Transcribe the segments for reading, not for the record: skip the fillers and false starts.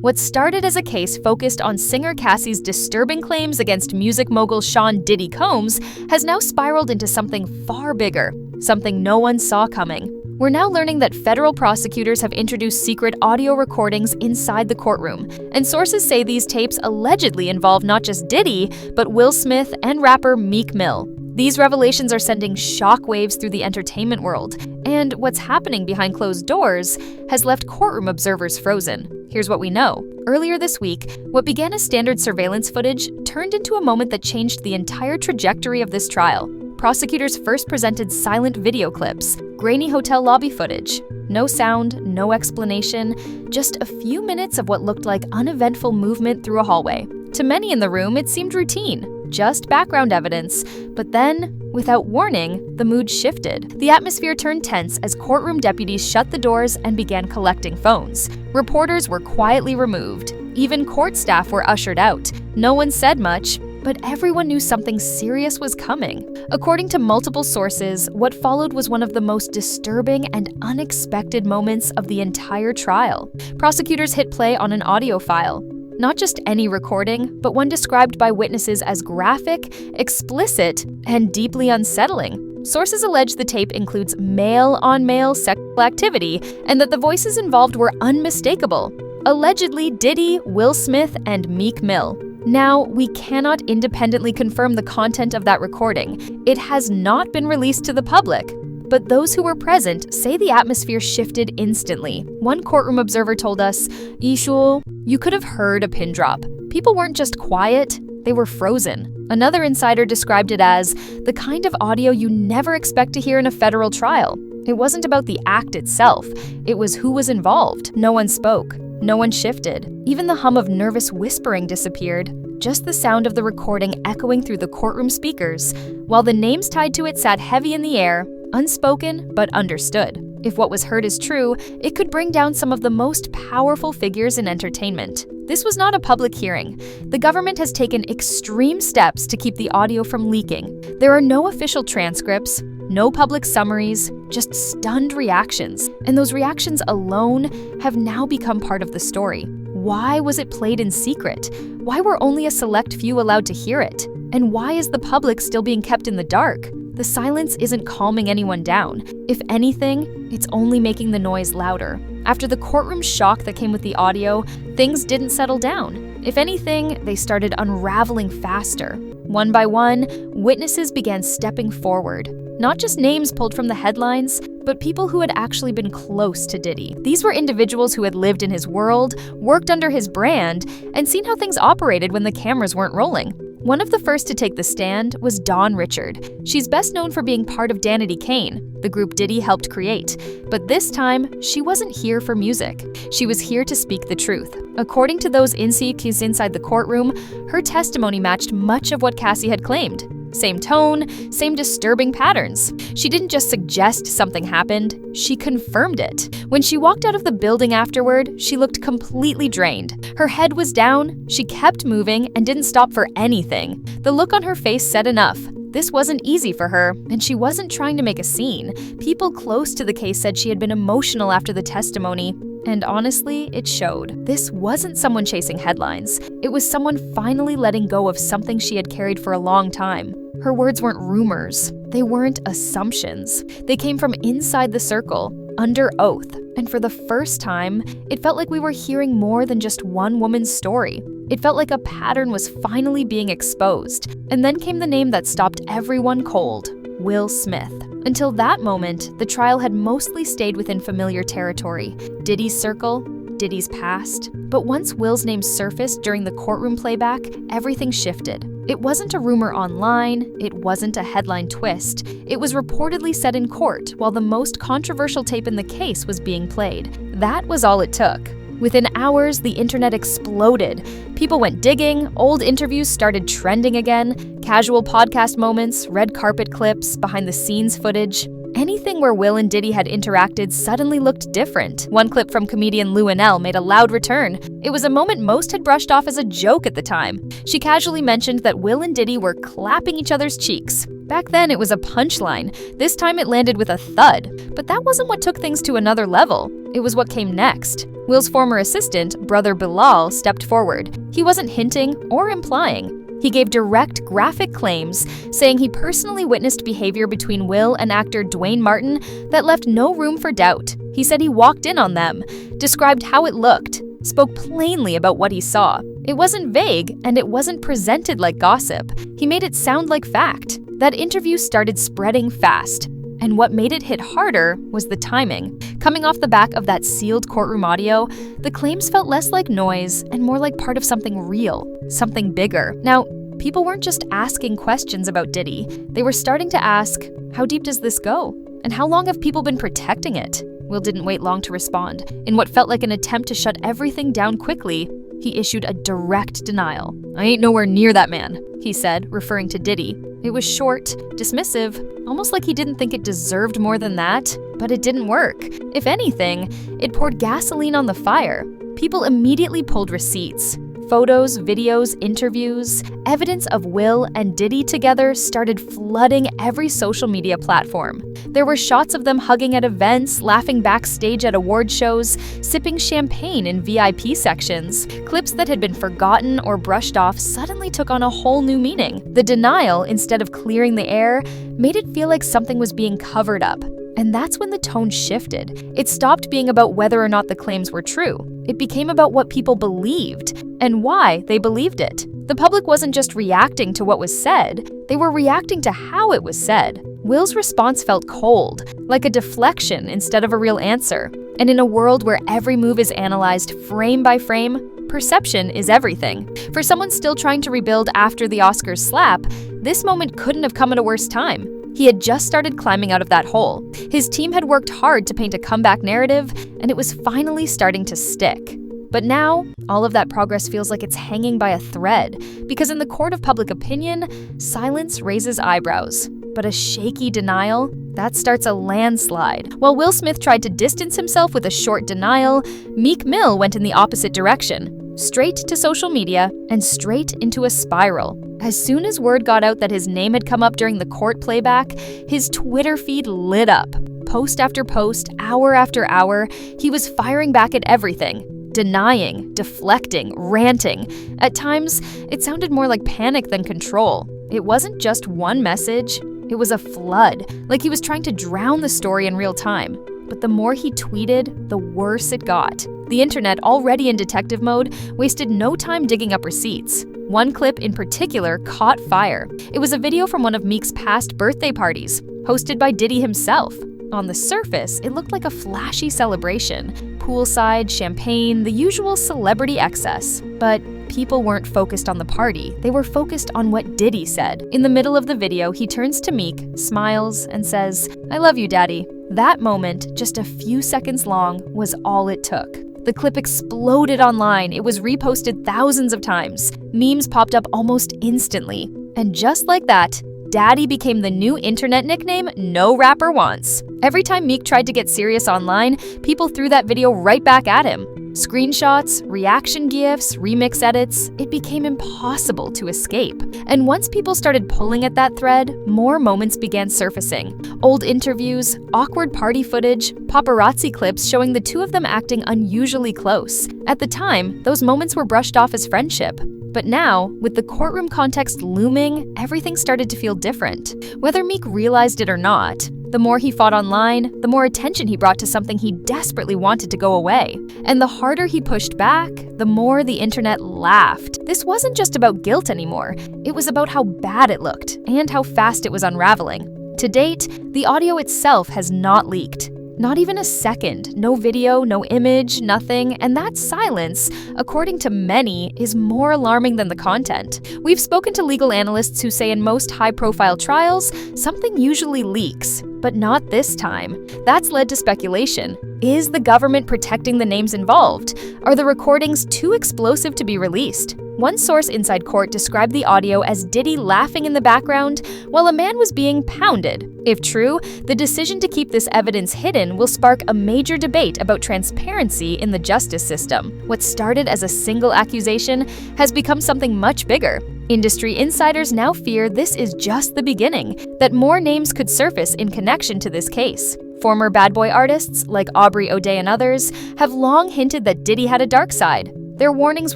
What started as a case focused on singer Cassie's disturbing claims against music mogul Diddy Combs has now spiraled into something far bigger, something no one saw coming. We're now learning that federal prosecutors have introduced secret audio recordings inside the courtroom, and sources say these tapes allegedly involve not just Diddy, but Will Smith and rapper Meek Mill. These revelations are sending shockwaves through the entertainment world, and what's happening behind closed doors has left courtroom observers frozen. Here's what we know. Earlier this week, what began as standard surveillance footage turned into a moment that changed the entire trajectory of this trial. Prosecutors first presented silent video clips, grainy hotel lobby footage. No sound, no explanation, just a few minutes of what looked like uneventful movement through a hallway. To many in the room, it seemed routine, just background evidence. But then, without warning, the mood shifted. The atmosphere turned tense as courtroom deputies shut the doors and began collecting phones. Reporters were quietly removed. Even court staff were ushered out. No one said much, but everyone knew something serious was coming. According to multiple sources, what followed was one of the most disturbing and unexpected moments of the entire trial. Prosecutors hit play on an audio file. Not just any recording, but one described by witnesses as graphic, explicit, and deeply unsettling. Sources allege the tape includes male-on-male sexual activity and that the voices involved were unmistakable. Allegedly Diddy, Will Smith, and Meek Mill. Now, we cannot independently confirm the content of that recording. It has not been released to the public. But those who were present say the atmosphere shifted instantly. One courtroom observer told us, "Ishul, you could have heard a pin drop. People weren't just quiet, they were frozen." Another insider described it as the kind of audio you never expect to hear in a federal trial. It wasn't about the act itself, it was who was involved. No one spoke. No one shifted. Even the hum of nervous whispering disappeared. Just the sound of the recording echoing through the courtroom speakers, while the names tied to it sat heavy in the air, unspoken but understood. If what was heard is true, it could bring down some of the most powerful figures in entertainment. This was not a public hearing. The government has taken extreme steps to keep the audio from leaking. There are no official transcripts, no public summaries, just stunned reactions. And those reactions alone have now become part of the story. Why was it played in secret? Why were only a select few allowed to hear it? And why is the public still being kept in the dark? The silence isn't calming anyone down. If anything, it's only making the noise louder. After the courtroom shock that came with the audio, things didn't settle down. If anything, they started unraveling faster. One by one, witnesses began stepping forward. Not just names pulled from the headlines, but people who had actually been close to Diddy. These were individuals who had lived in his world, worked under his brand, and seen how things operated when the cameras weren't rolling. One of the first to take the stand was Dawn Richard. She's best known for being part of Danity Kane, the group Diddy helped create. But this time, she wasn't here for music. She was here to speak the truth. According to those insiders inside the courtroom, her testimony matched much of what Cassie had claimed. Same tone, same disturbing patterns. She didn't just suggest something happened, she confirmed it. When she walked out of the building afterward, she looked completely drained. Her head was down, she kept moving, and didn't stop for anything. The look on her face said enough. This wasn't easy for her, and she wasn't trying to make a scene. People close to the case said she had been emotional after the testimony. And honestly, it showed. This wasn't someone chasing headlines. It was someone finally letting go of something she had carried for a long time. Her words weren't rumors. They weren't assumptions. They came from inside the circle, under oath. And for the first time, it felt like we were hearing more than just one woman's story. It felt like a pattern was finally being exposed. And then came the name that stopped everyone cold, Will Smith. Until that moment, the trial had mostly stayed within familiar territory. Diddy's circle, Diddy's past. But once Will's name surfaced during the courtroom playback, everything shifted. It wasn't a rumor online, it wasn't a headline twist. It was reportedly said in court while the most controversial tape in the case was being played. That was all it took. Within hours, the internet exploded. People went digging, old interviews started trending again, casual podcast moments, red carpet clips, behind-the-scenes footage. Anything where Will and Diddy had interacted suddenly looked different. One clip from comedian Lou Anel made a loud return. It was a moment most had brushed off as a joke at the time. She casually mentioned that Will and Diddy were clapping each other's cheeks. Back then, it was a punchline. This time it landed with a thud. But that wasn't what took things to another level. It was what came next. Will's former assistant, brother Bilal, stepped forward. He wasn't hinting or implying. He gave direct, graphic claims, saying he personally witnessed behavior between Will and actor Dwayne Martin that left no room for doubt. He said he walked in on them, described how it looked, spoke plainly about what he saw. It wasn't vague, and it wasn't presented like gossip. He made it sound like fact. That interview started spreading fast. And what made it hit harder was the timing. Coming off the back of that sealed courtroom audio, the claims felt less like noise and more like part of something real, something bigger. Now, people weren't just asking questions about Diddy. They were starting to ask, how deep does this go? And how long have people been protecting it? Will didn't wait long to respond. In what felt like an attempt to shut everything down quickly, he issued a direct denial. "I ain't nowhere near that man," he said, referring to Diddy. It was short, dismissive, almost like he didn't think it deserved more than that, but it didn't work. If anything, it poured gasoline on the fire. People immediately pulled receipts. Photos, videos, interviews, evidence of Will and Diddy together started flooding every social media platform. There were shots of them hugging at events, laughing backstage at award shows, sipping champagne in VIP sections. Clips that had been forgotten or brushed off suddenly took on a whole new meaning. The denial, instead of clearing the air, made it feel like something was being covered up. And that's when the tone shifted. It stopped being about whether or not the claims were true. It became about what people believed and why they believed it. The public wasn't just reacting to what was said, they were reacting to how it was said. Will's response felt cold, like a deflection instead of a real answer. And in a world where every move is analyzed frame by frame, perception is everything. For someone still trying to rebuild after the Oscars slap, this moment couldn't have come at a worse time. He had just started climbing out of that hole. His team had worked hard to paint a comeback narrative, and it was finally starting to stick. But now, all of that progress feels like it's hanging by a thread, because in the court of public opinion, silence raises eyebrows. But a shaky denial, that starts a landslide. While Will Smith tried to distance himself with a short denial, Meek Mill went in the opposite direction. Straight to social media and straight into a spiral. As soon as word got out that his name had come up during the court playback, his Twitter feed lit up. Post after post, hour after hour, he was firing back at everything. Denying, deflecting, ranting. At times, it sounded more like panic than control. It wasn't just one message, it was a flood, like he was trying to drown the story in real time. But the more he tweeted, the worse it got. The internet, already in detective mode, wasted no time digging up receipts. One clip in particular caught fire. It was a video from one of Meek's past birthday parties, hosted by Diddy himself. On the surface, it looked like a flashy celebration. Poolside, champagne, the usual celebrity excess. But people weren't focused on the party, they were focused on what Diddy said. In the middle of the video, he turns to Meek, smiles, and says, "I love you, Daddy." That moment, just a few seconds long, was all it took. The clip exploded online. It was reposted thousands of times. Memes popped up almost instantly. And just like that, Daddy became the new internet nickname no rapper wants. Every time Meek tried to get serious online, people threw that video right back at him. Screenshots, reaction GIFs, remix edits, it became impossible to escape. And once people started pulling at that thread, more moments began surfacing. Old interviews, awkward party footage, paparazzi clips showing the two of them acting unusually close. At the time, those moments were brushed off as friendship. But now, with the courtroom context looming, everything started to feel different. Whether Meek realized it or not, the more he fought online, the more attention he brought to something he desperately wanted to go away. And the harder he pushed back, the more the internet laughed. This wasn't just about guilt anymore. It was about how bad it looked and how fast it was unraveling. To date, the audio itself has not leaked. Not even a second, no video, no image, nothing, and that silence, according to many, is more alarming than the content. We've spoken to legal analysts who say in most high-profile trials, something usually leaks, but not this time. That's led to speculation. Is the government protecting the names involved? Are the recordings too explosive to be released? One source inside court described the audio as Diddy laughing in the background while a man was being pounded. If true, the decision to keep this evidence hidden will spark a major debate about transparency in the justice system. What started as a single accusation has become something much bigger. Industry insiders now fear this is just the beginning, that more names could surface in connection to this case. Former bad boy artists, like Aubrey O'Day and others, have long hinted that Diddy had a dark side. Their warnings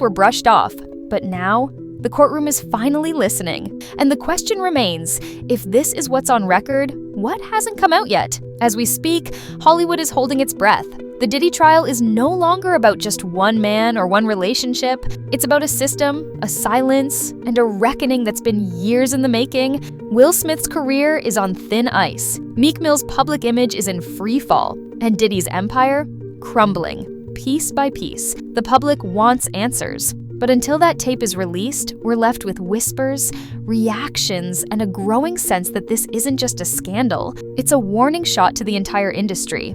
were brushed off, but now, the courtroom is finally listening. And the question remains, if this is what's on record, what hasn't come out yet? As we speak, Hollywood is holding its breath. The Diddy trial is no longer about just one man or one relationship. It's about a system, a silence, and a reckoning that's been years in the making. Will Smith's career is on thin ice. Meek Mill's public image is in free fall, and Diddy's empire crumbling, piece by piece. The public wants answers. But until that tape is released, we're left with whispers, reactions, and a growing sense that this isn't just a scandal. It's a warning shot to the entire industry.